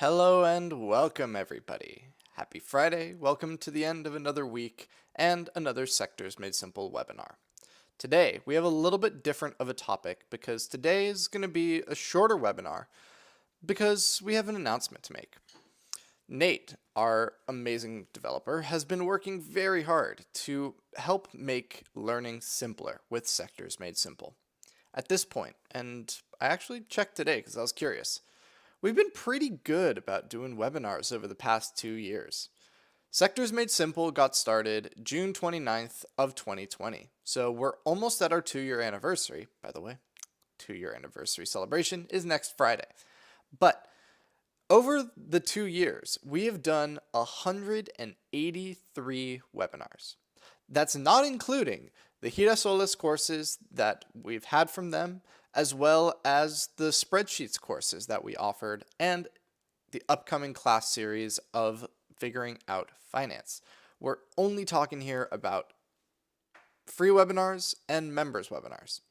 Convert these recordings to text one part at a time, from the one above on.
Hello and welcome everybody. Happy Friday, welcome to the end of another week and another Sectors Made Simple webinar. Today we have a little bit different of a topic because today is going to be a shorter webinar because we have an announcement to make. Nate, our amazing developer, has been working very hard to help make learning simpler with Sectors Made Simple. At this point, and I actually checked today because I was curious, we've been pretty good about doing webinars over the past 2 years. Sectors Made Simple got started June 29th of 2020, so we're almost at our 2-year anniversary. By the way, 2-year anniversary celebration is next Friday. But over the 2 years, we have done 183 webinars. That's not including the Girasoles courses that we've had from them, as well as the spreadsheets courses that we offered, and the upcoming class series of Figuring Out Finance. We're only talking here about free webinars and members webinars.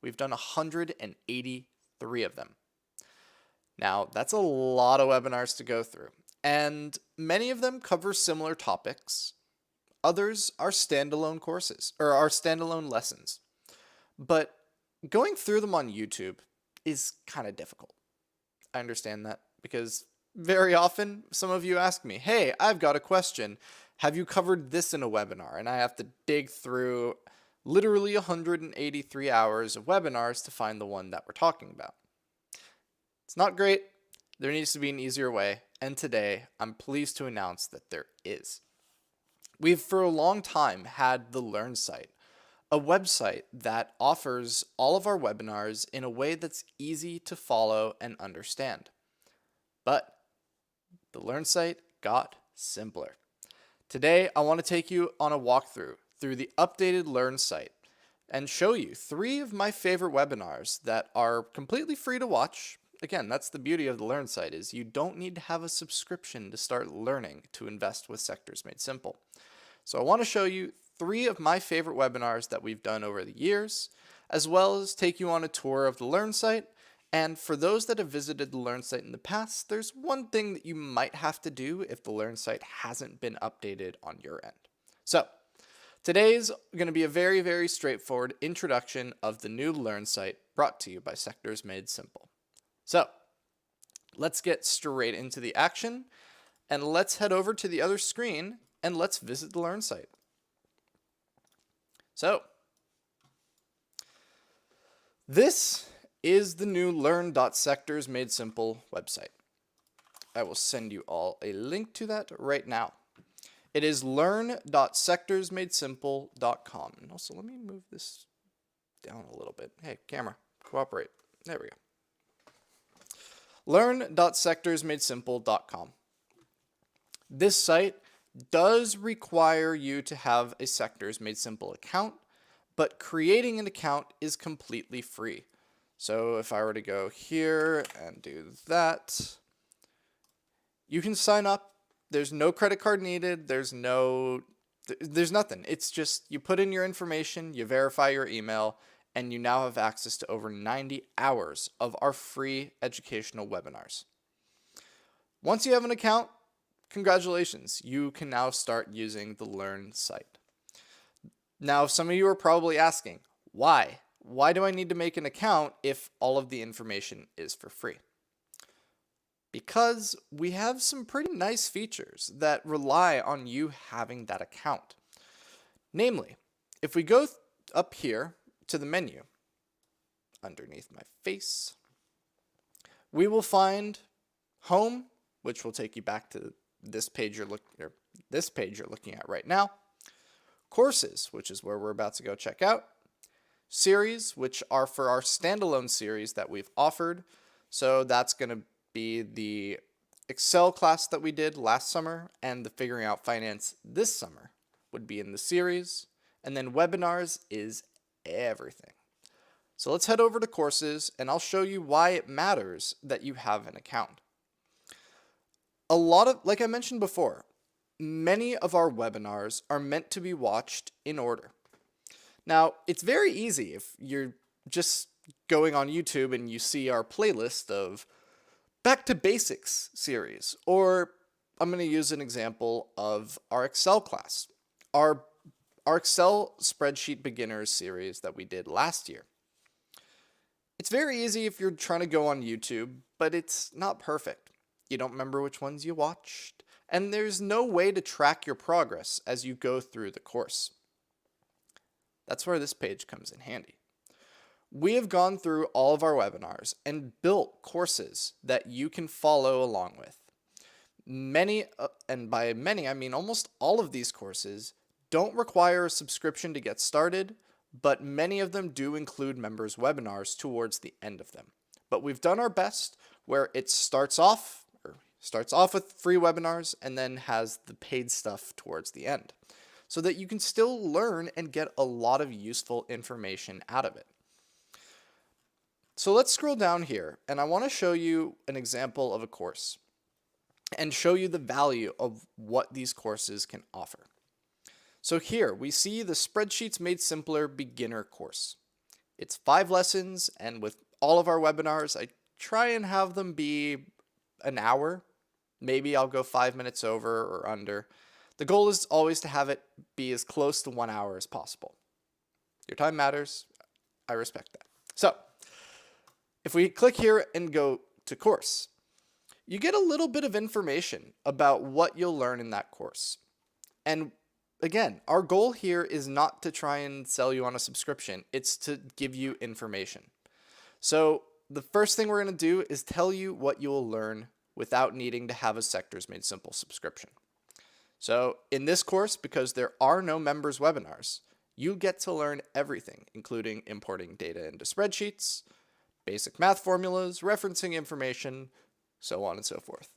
We've done 183 of them. Now, that's a lot of webinars to go through, and many of them cover similar topics. Others are standalone courses, or are standalone lessons. But going through them on YouTube is kind of difficult. I understand that because very often some of you ask me, hey, I've got a question. Have you covered this in a webinar? And I have to dig through literally 183 hours of webinars to find the one that we're talking about. It's not great. There needs to be an easier way. And today I'm pleased to announce that there is. We've for a long time had the Learn site, a website that offers all of our webinars in a way that's easy to follow and understand. But the Learn site got simpler. Today, I want to take you on a walkthrough through the updated Learn site and show you 3 of my favorite webinars that are completely free to watch. Again, that's the beauty of the Learn site, is you don't need to have a subscription to start learning to invest with Sectors Made Simple. So I want to show you 3 of my favorite webinars that we've done over the years, as well as take you on a tour of the Learn site. And for those that have visited the Learn site in the past, there's one thing that you might have to do if the Learn site hasn't been updated on your end. So today's going to be a very, very straightforward introduction of the new Learn site brought to you by Sectors Made Simple. So let's get straight into the action, and let's head over to the other screen and let's visit the Learn site. So this is the new learn.sectors made simple website. I will send you all a link to that right now. It is learn.sectorsmadesimple.com. And also, let me move this down a little bit. Hey, camera, cooperate. There we go. Learn.sectorsmadesimple.com. This site does require you to have a Sectors Made Simple account, but creating an account is completely free. So if I were to go here and do that, you can sign up. There's no credit card needed. There's nothing. It's just you put in your information, you verify your email, and you now have access to over 90 hours of our free educational webinars. Once you have an account, congratulations, you can now start using the Learn site. Now, some of you are probably asking, why? Why do I need to make an account if all of the information is for free? Because we have some pretty nice features that rely on you having that account. Namely, if we go up here to the menu, underneath my face, we will find Home, which will take you back to this page you're looking at right now. Courses, which is where we're about to go check out. Series, which are for our standalone series that we've offered. So that's going to be the Excel class that we did last summer, and the Figuring Out Finance this summer would be in the series. And then webinars is everything. So let's head over to courses, and I'll show you why it matters that you have an account. Like I mentioned before, many of our webinars are meant to be watched in order. Now, it's very easy if you're just going on YouTube and you see our playlist of Back to Basics series, or I'm going to use an example of our Excel class, our Excel Spreadsheet Beginners series that we did last year. It's very easy if you're trying to go on YouTube, but it's not perfect. You don't remember which ones you watched, and there's no way to track your progress as you go through the course. That's where this page comes in handy. We have gone through all of our webinars and built courses that you can follow along with. Many, and by many I mean almost all of these courses, don't require a subscription to get started, but many of them do include members' webinars towards the end of them. But we've done our best where it starts off with free webinars and then has the paid stuff towards the end, so that you can still learn and get a lot of useful information out of it. So let's scroll down here, and I want to show you an example of a course and show you the value of what these courses can offer. So here we see the Spreadsheets Made Simpler beginner course. It's 5 lessons, and with all of our webinars, I try and have them be an hour. Maybe I'll go 5 minutes over or under. The goal is always to have it be as close to 1 hour as possible. Your time matters. I respect that. So if we click here and go to course, you get a little bit of information about what you'll learn in that course. And again, our goal here is not to try and sell you on a subscription. It's to give you information. So the first thing we're going to do is tell you what you will learn without needing to have a Sectors Made Simple subscription. So in this course, because there are no members webinars, you get to learn everything, including importing data into spreadsheets, basic math formulas, referencing information, so on and so forth.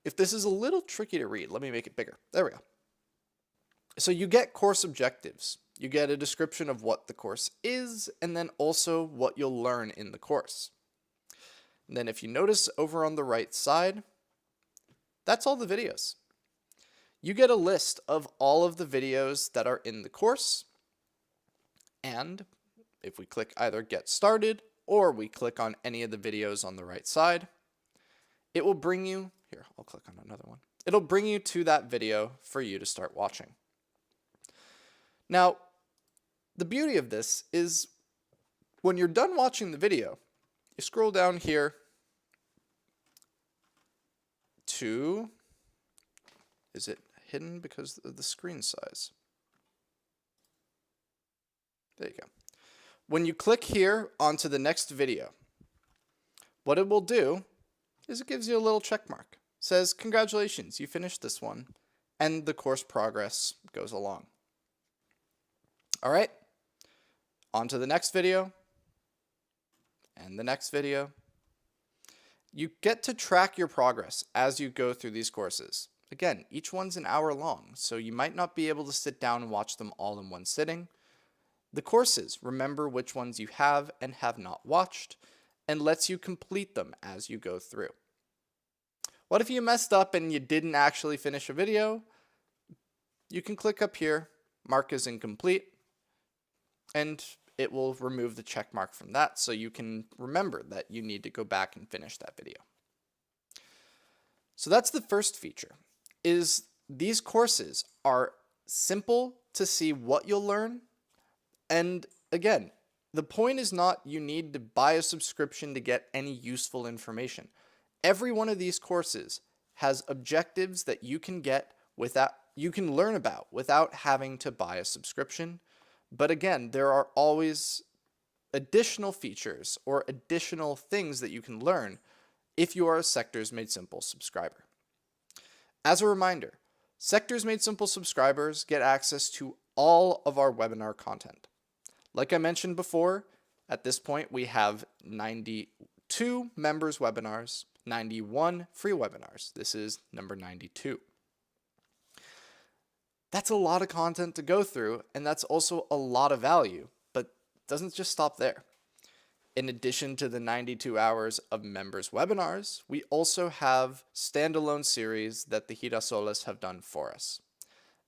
If this is a little tricky to read, let me make it bigger. There we go. So you get course objectives. You get a description of what the course is, and then also what you'll learn in the course. And then if you notice over on the right side, that's all the videos. You get a list of all of the videos that are in the course, and if we click either Get Started or we click on any of the videos on the right side, it will bring you, here, I'll click on another one. It'll bring you to that video for you to start watching. Now, the beauty of this is when you're done watching the video, you scroll down here to, is it hidden because of the screen size? There you go. When you click here onto the next video, what it will do is it gives you a little check mark. It says, congratulations, you finished this one, and the course progress goes along. All right, on to the next video, and the next video. You get to track your progress as you go through these courses. Again, each one's an hour long, so you might not be able to sit down and watch them all in one sitting. The courses remember which ones you have and have not watched, and lets you complete them as you go through. What if you messed up and you didn't actually finish a video? You can click up here, mark as incomplete, and it will remove the check mark from that so you can remember that you need to go back and finish that video. So that's the first feature, is these courses are simple to see what you'll learn. And again, the point is not you need to buy a subscription to get any useful information. Every one of these courses has objectives that you can learn about without having to buy a subscription. But again, there are always additional features or additional things that you can learn if you are a Sectors Made Simple subscriber. As a reminder, Sectors Made Simple subscribers get access to all of our webinar content. Like I mentioned before, at this point we have 92 members webinars, 91 free webinars. This is number 92. That's a lot of content to go through, and that's also a lot of value, but it doesn't just stop there. In addition to the 92 hours of members webinars, we also have standalone series that the Girasoles have done for us.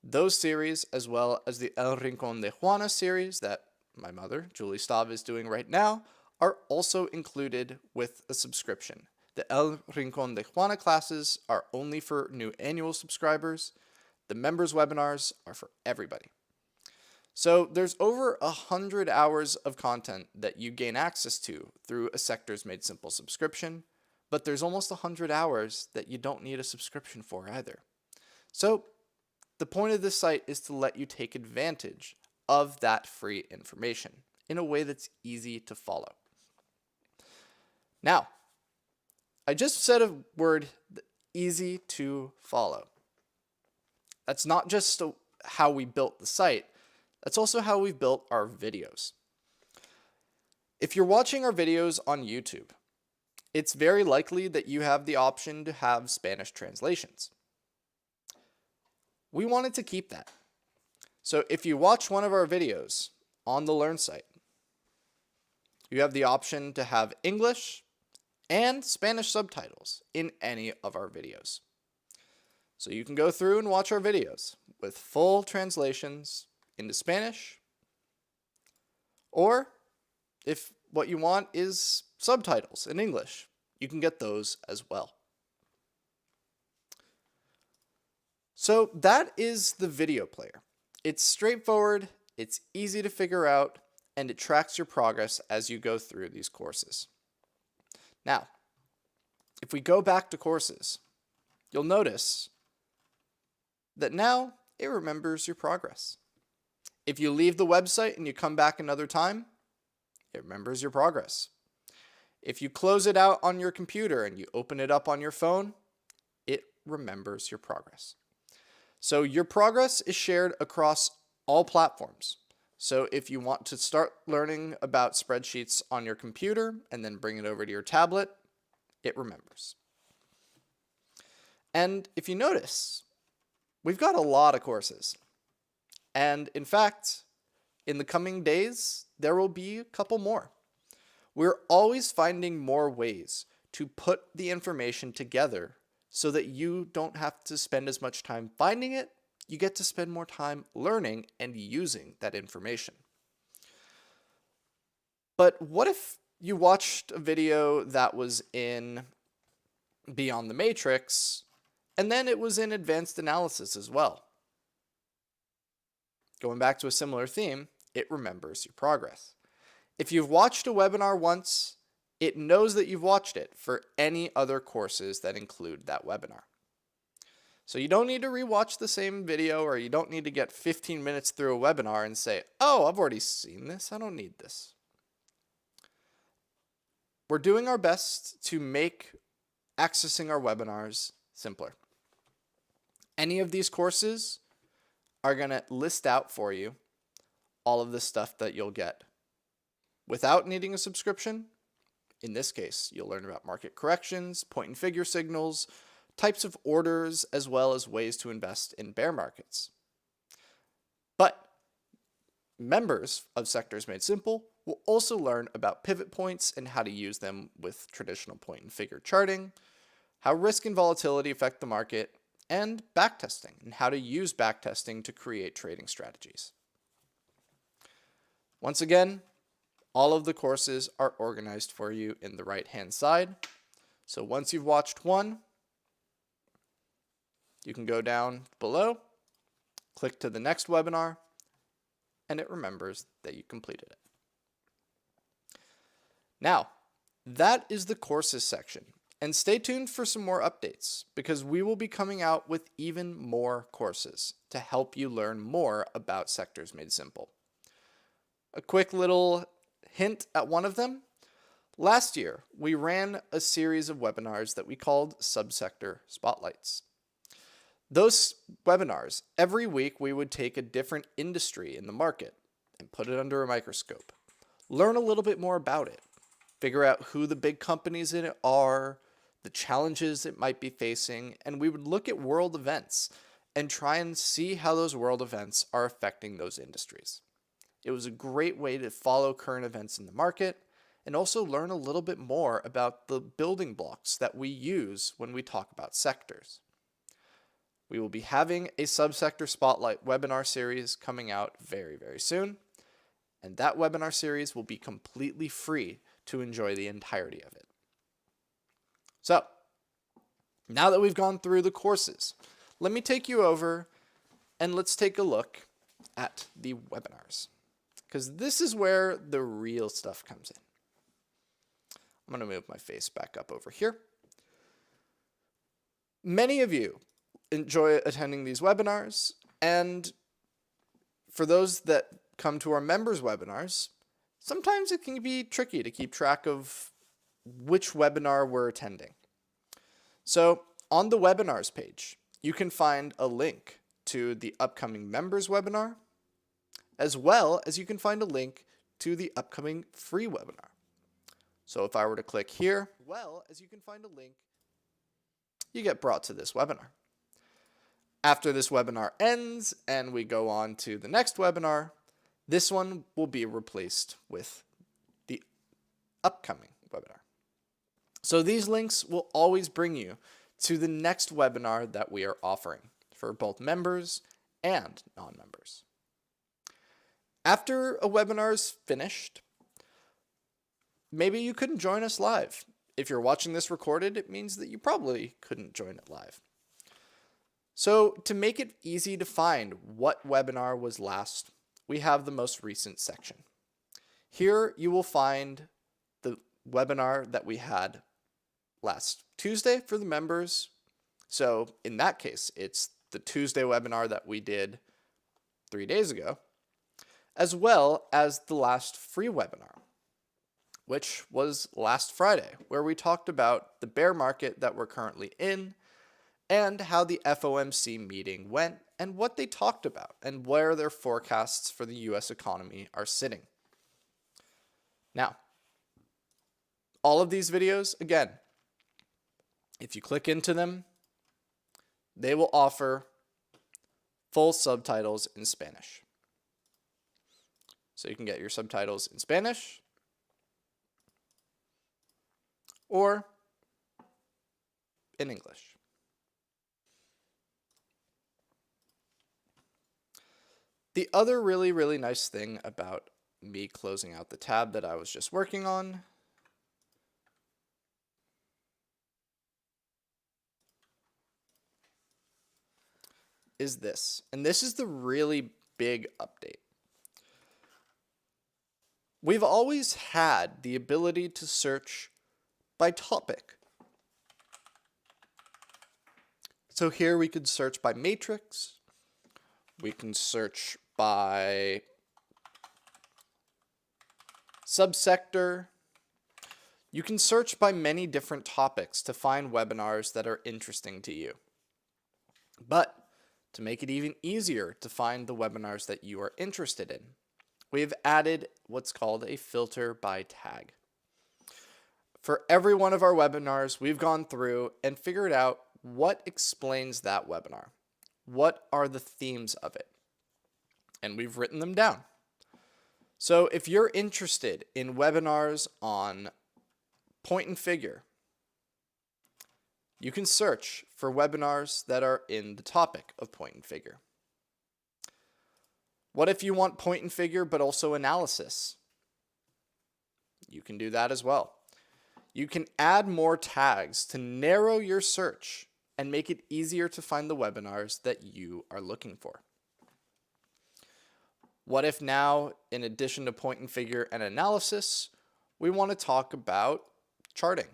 Those series, as well as the El Rincón de Juana series that my mother, Julie Stav, is doing right now, are also included with a subscription The El Rincón de Juana classes are only for new annual subscribers. The members webinars are for everybody. So there's over 100 hours of content that you gain access to through a Sectors Made Simple subscription, but there's almost 100 hours that you don't need a subscription for either. So the point of this site is to let you take advantage of that free information in a way that's easy to follow. Now, I just said a word, easy to follow. That's not just how we built the site, that's also how we've built our videos. If you're watching our videos on YouTube, it's very likely that you have the option to have Spanish translations. We wanted to keep that. So if you watch one of our videos on the Learn site, you have the option to have English and Spanish subtitles in any of our videos. So you can go through and watch our videos with full translations into Spanish, or if what you want is subtitles in English, you can get those as well. So that is the video player. It's straightforward, it's easy to figure out, and it tracks your progress as you go through these courses. Now, if we go back to courses, you'll notice that now it remembers your progress. If you leave the website and you come back another time, it remembers your progress. If you close it out on your computer and you open it up on your phone, it remembers your progress. So your progress is shared across all platforms. So if you want to start learning about spreadsheets on your computer and then bring it over to your tablet, it remembers. And if you notice, we've got a lot of courses. And in fact, in the coming days, there will be a couple more. We're always finding more ways to put the information together so that you don't have to spend as much time finding it. You get to spend more time learning and using that information. But what if you watched a video that was in Beyond the Matrix, and then it was in Advanced Analysis as well? Going back to a similar theme, it remembers your progress. If you've watched a webinar once, it knows that you've watched it for any other courses that include that webinar. So you don't need to rewatch the same video, or you don't need to get 15 minutes through a webinar and say, oh, I've already seen this, I don't need this. We're doing our best to make accessing our webinars simpler. Any of these courses are going to list out for you all of the stuff that you'll get without needing a subscription. In this case, you'll learn about market corrections, point and figure signals, types of orders, as well as ways to invest in bear markets. But members of Sectors Made Simple will also learn about pivot points and how to use them with traditional point and figure charting, how risk and volatility affect the market, and backtesting, and how to use backtesting to create trading strategies. Once again, all of the courses are organized for you in the right-hand side. So once you've watched one, you can go down below, click to the next webinar, and it remembers that you completed it. Now, that is the courses section. And stay tuned for some more updates, because we will be coming out with even more courses to help you learn more about Sectors Made Simple. A quick little hint at one of them. Last year, we ran a series of webinars that we called Subsector Spotlights. Those webinars, every week we would take a different industry in the market and put it under a microscope. Learn a little bit more about it. Figure out who the big companies in it are, the challenges it might be facing, and we would look at world events and try and see how those world events are affecting those industries. It was a great way to follow current events in the market and also learn a little bit more about the building blocks that we use when we talk about sectors. We will be having a Subsector Spotlight webinar series coming out very, very soon, and that webinar series will be completely free to enjoy the entirety of it. So now that we've gone through the courses, let me take you over and let's take a look at the webinars, because this is where the real stuff comes in. I'm going to move my face back up over here. Many of you enjoy attending these webinars, and for those that come to our members webinars, sometimes it can be tricky to keep track of which webinar we're attending. So on the webinars page, you can find a link to the upcoming members webinar, as well as you can find a link to the upcoming free webinar. So if I were to click here, you get brought to this webinar. After this webinar ends and we go on to the next webinar, this one will be replaced with the upcoming webinar. So these links will always bring you to the next webinar that we are offering for both members and non-members. After a webinar is finished, maybe you couldn't join us live. If you're watching this recorded, it means that you probably couldn't join it live. So to make it easy to find what webinar was last, we have the most recent section. Here you will find the webinar that we had last Tuesday for the members. So in that case, it's the Tuesday webinar that we did 3 days ago, as well as the last free webinar, which was last Friday, where we talked about the bear market that we're currently in and how the FOMC meeting went and what they talked about and where their forecasts for the US economy are sitting. Now, all of these videos, again, if you click into them, they will offer full subtitles in Spanish. So you can get your subtitles in Spanish or in English. The other really nice thing about me closing out the tab that I was just working on is this, and this is the really big update. We've always had the ability to search by topic. So here we could search by matrix, we can search by subsector. You can search by many different topics to find webinars that are interesting to you. But to make it even easier to find the webinars that you are interested in, we've added what's called a filter by tag. For every one of our webinars, we've gone through and figured out what explains that webinar. What are the themes of it? And we've written them down. So if you're interested in webinars on point and figure, you can search for webinars that are in the topic of point and figure. What if you want point and figure but also analysis? You can do that as well. You can add more tags to narrow your search and make it easier to find the webinars that you are looking for. What if now, in addition to point and figure and analysis, we want to talk about charting?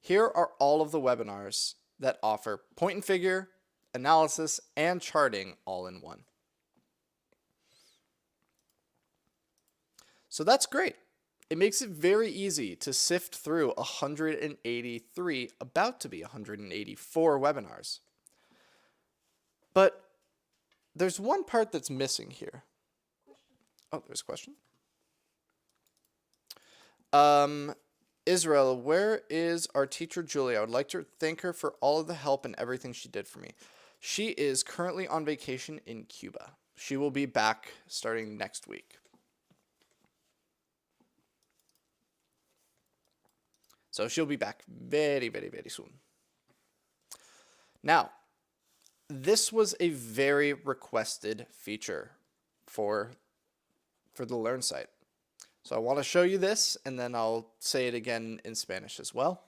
Here are all of the webinars that offer point and figure, analysis, and charting all in one. So that's great. It makes it very easy to sift through 183, about to be 184 webinars. But there's one part that's missing here. Oh, there's a question. Israel, where is our teacher Julia? I would like to thank her for all of the help and everything she did for me. She is currently on vacation in Cuba. She will be back starting next week. So she'll be back very soon. Now, this was a very requested feature for the Learn site. So I want to show you this, and then I'll say it again in Spanish as well.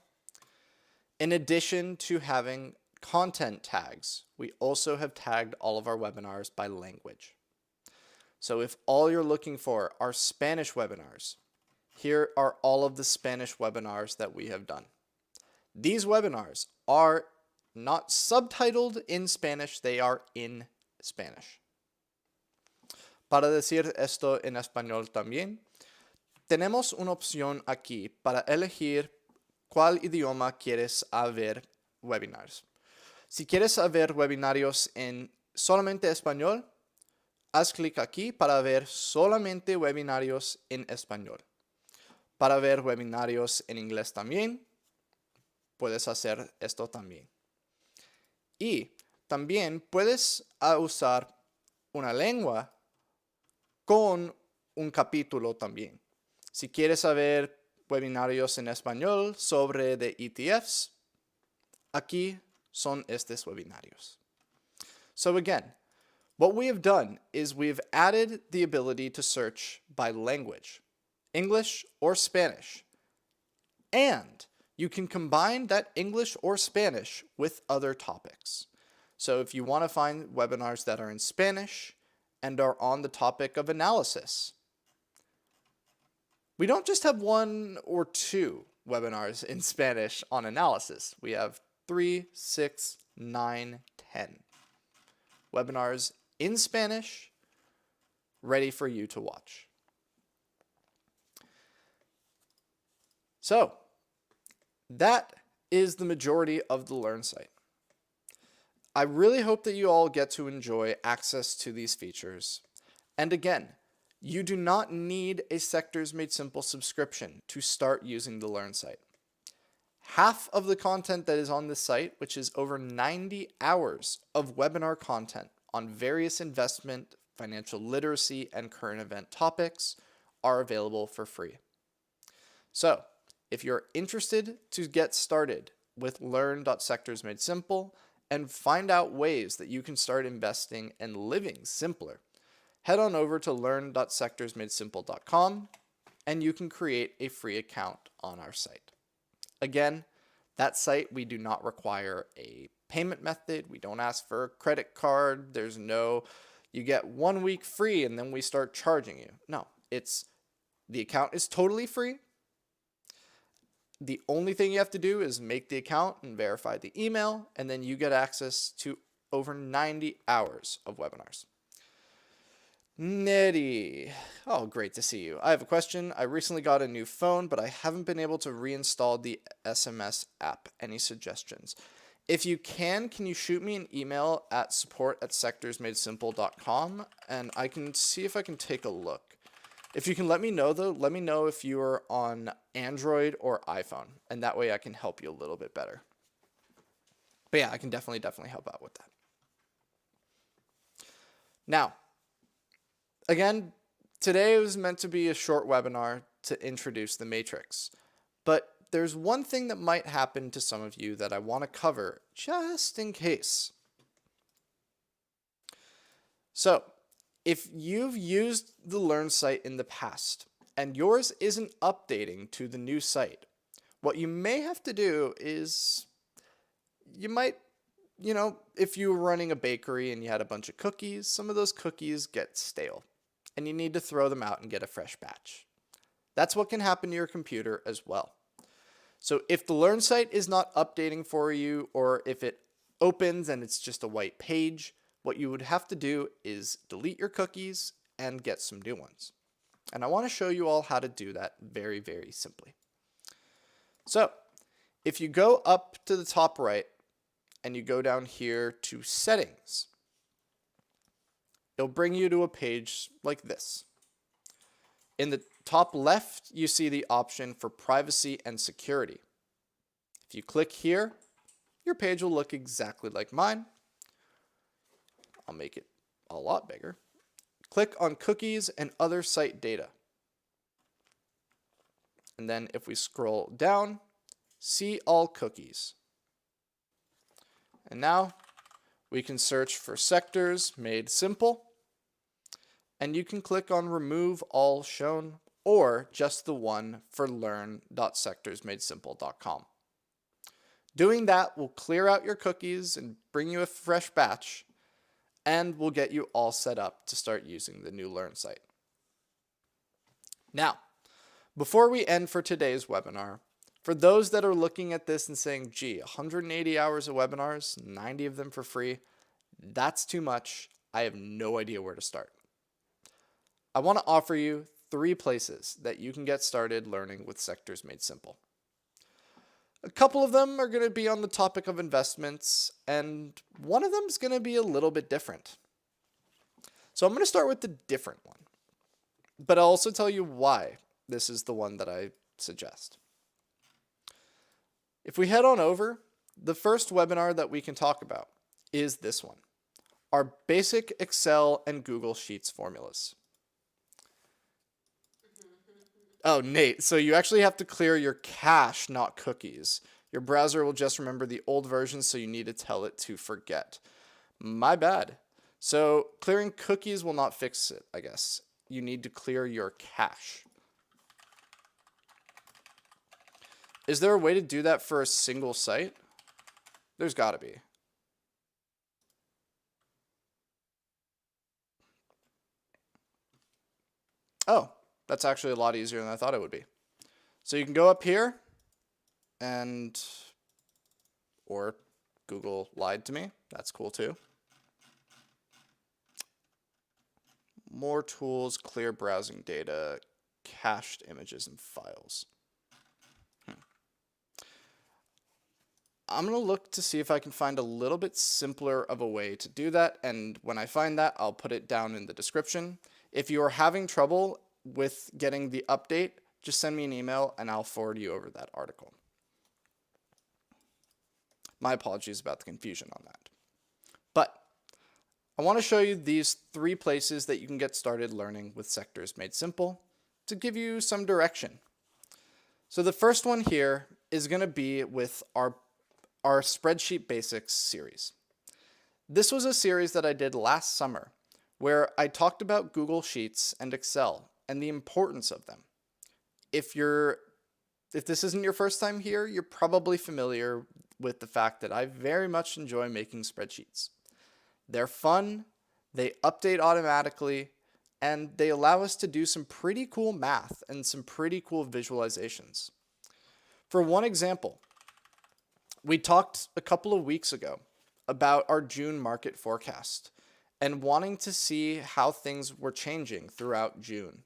In addition to having content tags, we also have tagged all of our webinars by language. So if all you're looking for are Spanish webinars, here are all of the Spanish webinars that we have done. These webinars are not subtitled in Spanish, they are in Spanish. Para decir esto en español también, tenemos una opción aquí para elegir cuál idioma quieres ver webinars. Si quieres ver webinarios en solamente español, haz clic aquí para ver solamente webinarios en español. Para ver webinarios en inglés también, puedes hacer esto también. Y también puedes usar una lengua con un capítulo también. Si quieres saber webinarios en español sobre de ETFs, aquí son estos webinarios. So again, what we have done is we've added the ability to search by language, English or Spanish, and you can combine that English or Spanish with other topics. So if you want to find webinars that are in Spanish and are on the topic of analysis, we don't just have 1 or 2 webinars in Spanish on analysis. We have 3, 6, 9, 10 webinars in Spanish ready for you to watch. So that is the majority of the Learn site. I really hope that you all get to enjoy access to these features. And again, you do not need a Sectors Made Simple subscription to start using the Learn site. Half of the content that is on this site, which is over 90 hours of webinar content on various investment, financial literacy, and current event topics, are available for free. So, if you're interested to get started with learn.sectorsmadesimple and find out ways that you can start investing and living simpler, head on over to learn.sectorsmadesimple.com and you can create a free account on our site. Again, that site, we do not require a payment method. We don't ask for a credit card. There's no, you get 1 week free and then we start charging you. No, the account is totally free. The only thing you have to do is make the account and verify the email, and then you get access to over 90 hours of webinars. Nettie. Oh, great to see you. I have a question. I recently got a new phone, but I haven't been able to reinstall the SMS app. Any suggestions? If you can you shoot me an email at support@sectorsmadesimple.com, and I can see if I can take a look. If you can let me know, though, let me know if you are on Android or iPhone, and that way I can help you a little bit better. But yeah, I can definitely help out with that. Now, again, today was meant to be a short webinar to introduce the matrix, but there's one thing that might happen to some of you that I want to cover just in case. So, if you've used the Learn site in the past and yours isn't updating to the new site, what you may have to do is you might, if you were running a bakery and you had a bunch of cookies, some of those cookies get stale and you need to throw them out and get a fresh batch. That's what can happen to your computer as well. So if the Learn site is not updating for you, or if it opens and it's just a white page, what you would have to do is delete your cookies and get some new ones. And I want to show you all how to do that very, very simply. So if you go up to the top right and you go down here to Settings, it'll bring you to a page like this. In the top left, you see the option for privacy and security. If you click here, your page will look exactly like mine. I'll make it a lot bigger. Click on cookies and other site data. And then if we scroll down, see all cookies. And now we can search for Sectors Made Simple. And you can click on Remove All Shown, or just the one for learn.sectorsmadesimple.com. Doing that will clear out your cookies and bring you a fresh batch, and will get you all set up to start using the new Learn site. Now, before we end for today's webinar, for those that are looking at this and saying, gee, 180 hours of webinars, 90 of them for free, that's too much. I have no idea where to start. I want to offer you 3 places that you can get started learning with Sectors Made Simple. A couple of them are going to be on the topic of investments, and one of them is going to be a little bit different. So I'm going to start with the different one, but I'll also tell you why this is the one that I suggest. If we head on over, the first webinar that we can talk about is this one, our basic Excel and Google Sheets formulas. Oh, Nate, so you actually have to clear your cache, not cookies. Your browser will just remember the old version, so you need to tell it to forget. My bad. So clearing cookies will not fix it, I guess. You need to clear your cache. Is there a way to do that for a single site? There's got to be. Oh, that's actually a lot easier than I thought it would be. So you can go up here and, or Google lied to me. That's cool too. More tools, clear browsing data, cached images and files. I'm going to look to see if I can find a little bit simpler of a way to do that, and when I find that, I'll put it down in the description. If you are having trouble with getting the update, just send me an email and I'll forward you over that article. My apologies about the confusion on that. But I want to show you these 3 places that you can get started learning with Sectors Made Simple to give you some direction. So the first one here is going to be with our Spreadsheet Basics series. This was a series that I did last summer where I talked about Google Sheets and Excel and the importance of them. If this isn't your first time here, you're probably familiar with the fact that I very much enjoy making spreadsheets. They're fun, they update automatically, and they allow us to do some pretty cool math and some pretty cool visualizations. For one example, we talked a couple of weeks ago about our June market forecast and wanting to see how things were changing throughout June.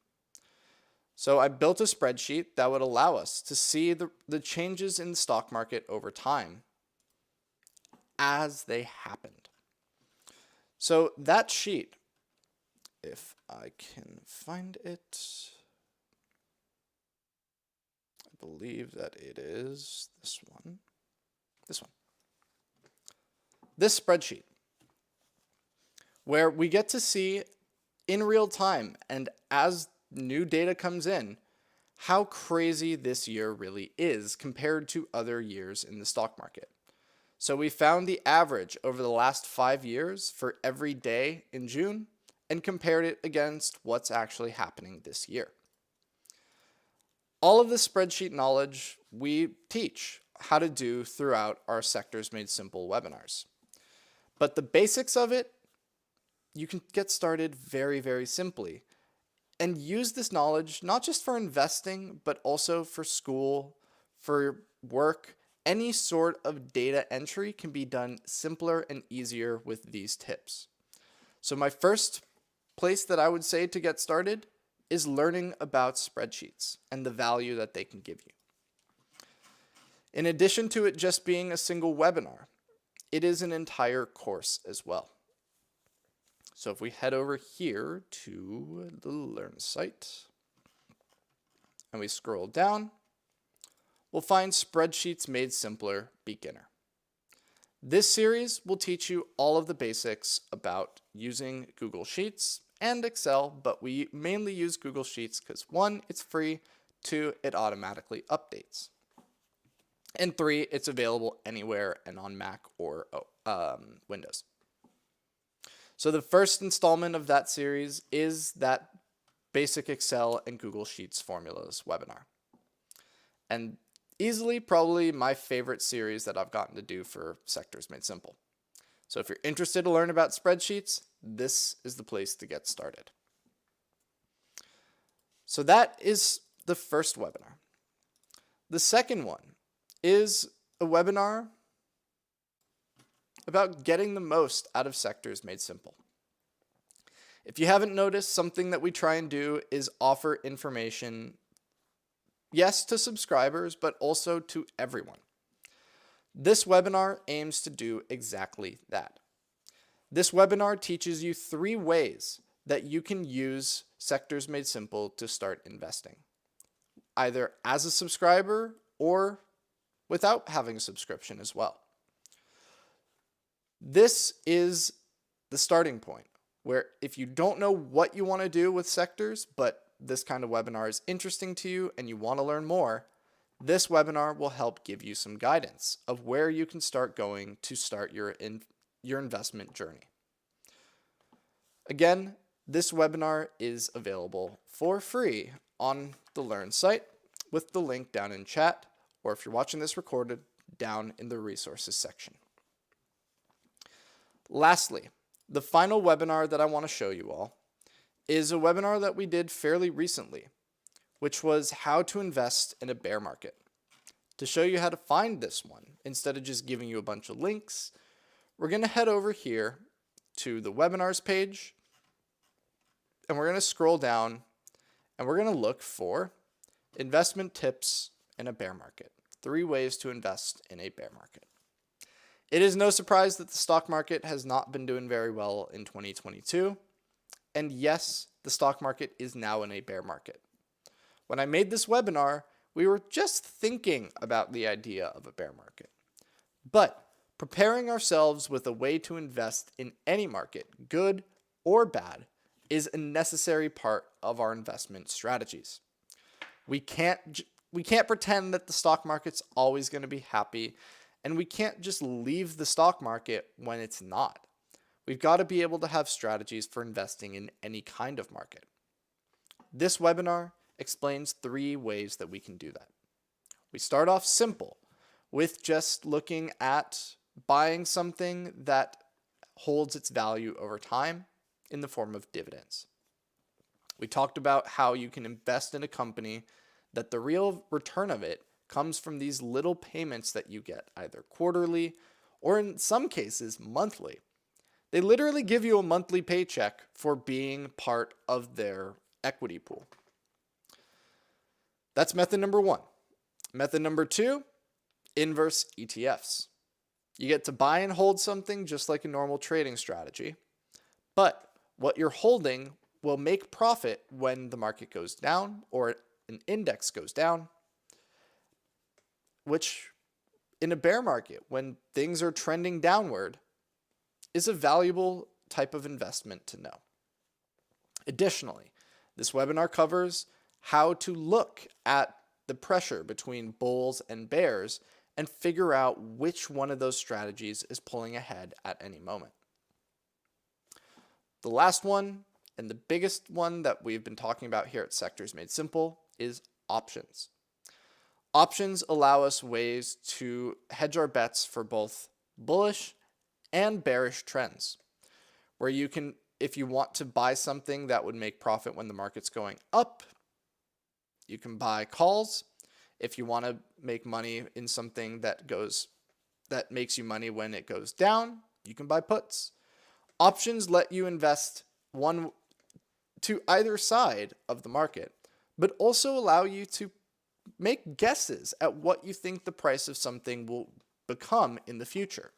So I built a spreadsheet that would allow us to see the changes in the stock market over time as they happened. So that sheet, if I can find it, I believe that it is this one. This spreadsheet, where we get to see in real time and as new data comes in, how crazy this year really is compared to other years in the stock market. So we found the average over the last 5 years for every day in June and compared it against what's actually happening this year. All of this spreadsheet knowledge we teach how to do throughout our Sectors Made Simple webinars. But the basics of it, you can get started very, very simply and use this knowledge not just for investing, but also for school, for work. Any sort of data entry can be done simpler and easier with these tips. So my first place that I would say to get started is learning about spreadsheets and the value that they can give you. In addition to it just being a single webinar, it is an entire course as well. So if we head over here to the Learn site and we scroll down, we'll find Spreadsheets Made Simpler Beginner. This series will teach you all of the basics about using Google Sheets and Excel, but we mainly use Google Sheets because 1, it's free, 2, it automatically updates, and 3, it's available anywhere and on Mac or Windows. So the first installment of that series is that basic Excel and Google Sheets formulas webinar. And Easily, probably my favorite series that I've gotten to do for Sectors Made Simple. So if you're interested to learn about spreadsheets, this is the place to get started. So that is the first webinar. The second one is a webinar about getting the most out of Sectors Made Simple. If you haven't noticed, something that we try and do is offer information, yes, to subscribers, but also to everyone. This webinar aims to do exactly that. This webinar teaches you 3 ways that you can use Sectors Made Simple to start investing, either as a subscriber or without having a subscription as well. This is the starting point, where if you don't know what you want to do with sectors, but this kind of webinar is interesting to you and you want to learn more, this webinar will help give you some guidance of where you can start going to start your investment journey. Again, this webinar is available for free on the Learn site with the link down in chat, or if you're watching this recorded, down in the resources section. Lastly, the final webinar that I want to show you all is a webinar that we did fairly recently, which was how to invest in a bear market. To show you how to find this one, instead of just giving you a bunch of links, we're going to head over here to the webinars page, and we're going to scroll down, and we're going to look for investment tips in a bear market. 3 ways to invest in a bear market. It is no surprise that the stock market has not been doing very well in 2022. And yes, the stock market is now in a bear market. When I made this webinar, we were just thinking about the idea of a bear market. But preparing ourselves with a way to invest in any market, good or bad, is a necessary part of our investment strategies. We can't pretend that the stock market's always going to be happy, and we can't just leave the stock market when it's not. We've got to be able to have strategies for investing in any kind of market. This webinar explains 3 ways that we can do that. We start off simple with just looking at buying something that holds its value over time in the form of dividends. We talked about how you can invest in a company that the real return of it comes from these little payments that you get either quarterly or in some cases monthly. They literally give you a monthly paycheck for being part of their equity pool. That's method number 1. Method number 2, inverse ETFs. You get to buy and hold something just like a normal trading strategy, but what you're holding will make profit when the market goes down or an index goes down, which in a bear market, when things are trending downward, is a valuable type of investment to know. Additionally, this webinar covers how to look at the pressure between bulls and bears and figure out which one of those strategies is pulling ahead at any moment. The last one, and the biggest one that we've been talking about here at Sectors Made Simple, is options. Options allow us ways to hedge our bets for both bullish and bearish trends, where you can, if you want to buy something that would make profit when the market's going up, you can buy calls. If you want to make money in something that makes you money when it goes down, you can buy puts. Options let you invest one to either side of the market, but also allow you to make guesses at what you think the price of something will become in the future.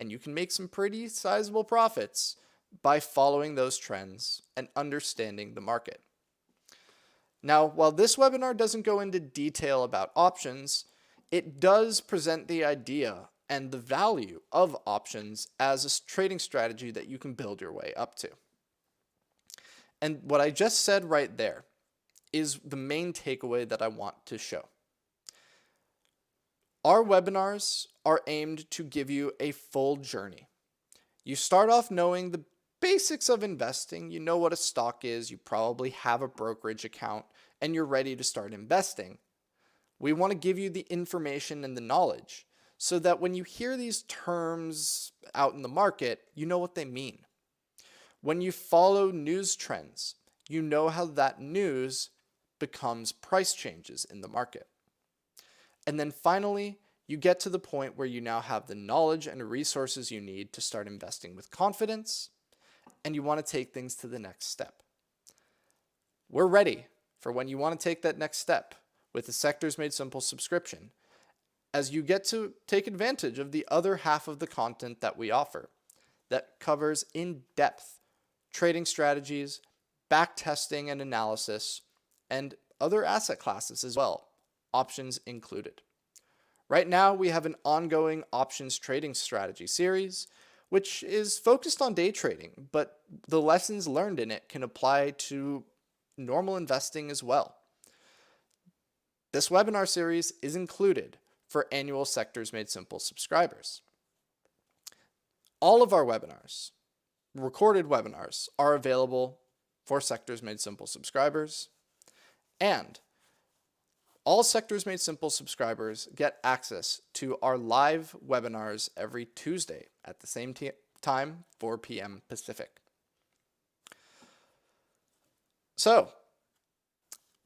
And you can make some pretty sizable profits by following those trends and understanding the market. Now, while this webinar doesn't go into detail about options, it does present the idea and the value of options as a trading strategy that you can build your way up to. And what I just said right there is the main takeaway that I want to show. Our webinars are aimed to give you a full journey. You start off knowing the basics of investing. You know what a stock is. You probably have a brokerage account and you're ready to start investing. We want to give you the information and the knowledge so that when you hear these terms out in the market, you know what they mean. When you follow news trends, you know how that news becomes price changes in the market. And then finally, you get to the point where you now have the knowledge and resources you need to start investing with confidence, and you want to take things to the next step. We're ready for when you want to take that next step with the Sectors Made Simple subscription, as you get to take advantage of the other half of the content that we offer that covers in-depth trading strategies, back testing and analysis, and other asset classes as well, options included. Right now, we have an ongoing options trading strategy series, which is focused on day trading, but the lessons learned in it can apply to normal investing as well. This webinar series is included for annual Sectors Made Simple subscribers. All of our webinars, recorded webinars, are available for Sectors Made Simple subscribers, and all Sectors Made Simple subscribers get access to our live webinars every Tuesday at the same time, 4 p.m. Pacific. So,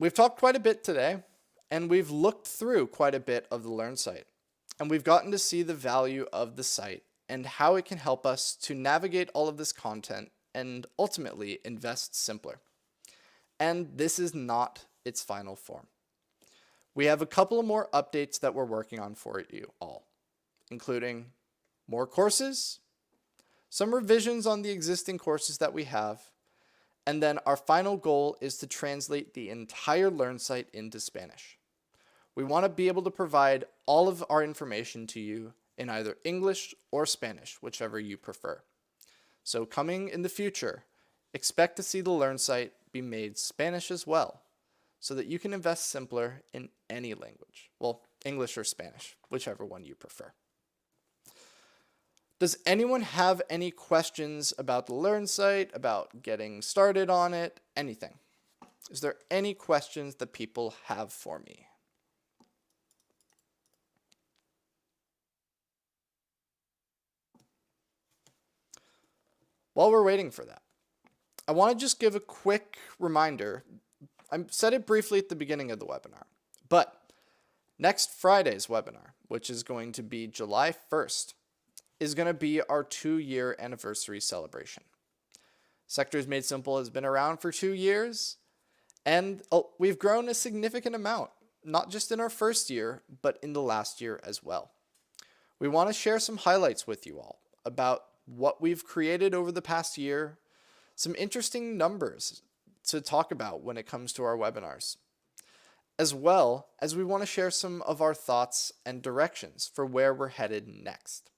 we've talked quite a bit today, and we've looked through quite a bit of the Learn site, and we've gotten to see the value of the site and how it can help us to navigate all of this content and ultimately invest simpler. And this is not its final form. We have a couple of more updates that we're working on for you all, including more courses, some revisions on the existing courses that we have, and then our final goal is to translate the entire Learn site into Spanish. We want to be able to provide all of our information to you in either English or Spanish, whichever you prefer. So coming in the future, expect to see the Learn site be made Spanish as well, so that you can invest simpler in any language. Well, English or Spanish, whichever one you prefer. Does anyone have any questions about the Learn site, about getting started on it, anything? Is there any questions that people have for me? While we're waiting for that, I want to just give a quick reminder. I said it briefly at the beginning of the webinar, but next Friday's webinar, which is going to be July 1st, is going to be our 2-year anniversary celebration. Sectors Made Simple has been around for 2 years, and we've grown a significant amount, not just in our first year, but in the last year as well. We want to share some highlights with you all about what we've created over the past year, some interesting numbers to talk about when it comes to our webinars, as well as we want to share some of our thoughts and directions for where we're headed next.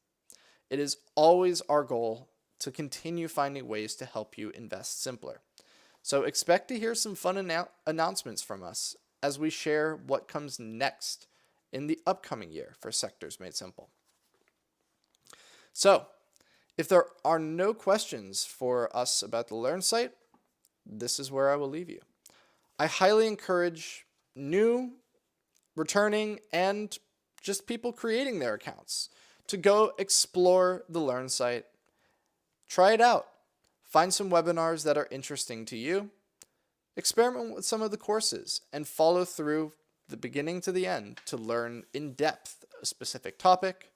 It is always our goal to continue finding ways to help you invest simpler. So expect to hear some fun announcements from us as we share what comes next in the upcoming year for Sectors Made Simple. So, if there are no questions for us about the Learn site, this is where I will leave you. I highly encourage new, returning, and just people creating their accounts to go explore the Learn site, try it out, find some webinars that are interesting to you, experiment with some of the courses, and follow through the beginning to the end to learn in depth a specific topic.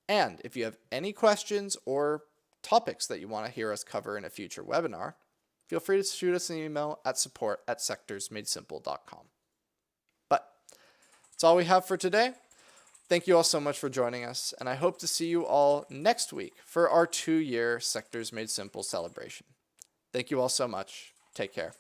And if you have any questions or topics that you want to hear us cover in a future webinar, feel free to shoot us an email at support@sectorsmadesimple.com. But that's all we have for today. Thank you all so much for joining us, and I hope to see you all next week for our 2-year Sectors Made Simple celebration. Thank you all so much. Take care.